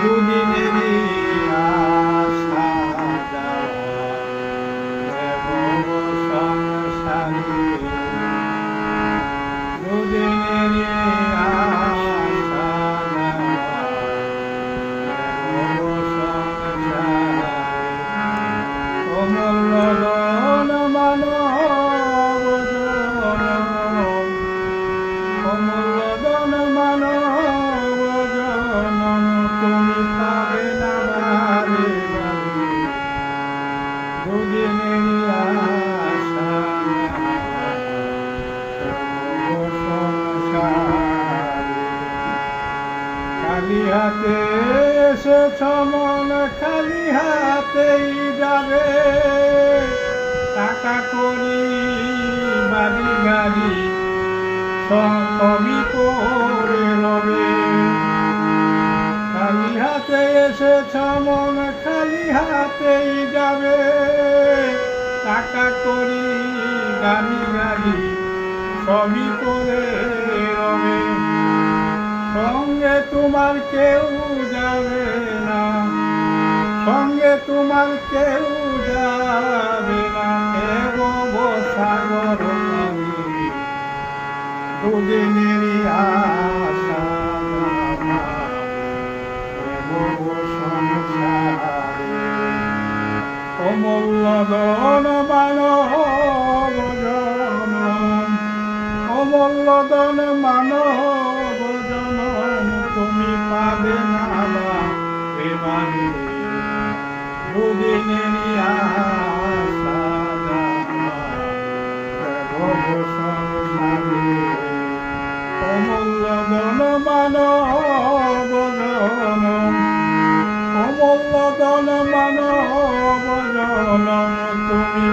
দুদিনেরই আশা যাওয়া ভব সংসারে, দুদিনেরই আশা যাওয়া ভব সংসারে, অমূল্য ধন মানব জনম, অমূল্য ধন মানব জনম তুমি পাবে না বারে বারে, দুদিনেরই আশা ভব সংসারে। খালি হাতে এসেছ মন, খালি হাতেই যাবে, টাকা করি বাড়ি গাড়ি সবই করে রবে। খালি হাতে এসেছ মন, খালি হাতেই যাবে, টাকা করি গাড়ি গাড়ি সবই করে রবে। সঙ্গে তোমার কেউ যাবে না, সঙ্গে তোমার কেউ যাবে না, ভব সাগর পাড়ি, দুদিনেরই আশা ভব সংসারে। অমূল্য ধন মানব জনম, অমূল্য ধন মানব জনম তুমি পাবে না বারে বারে, দুদিনেরই আশা যাওয়া ভব সংসারে। অমূল্য ধন মানব জনম, অমূল্য ধন মানব জনম তুমি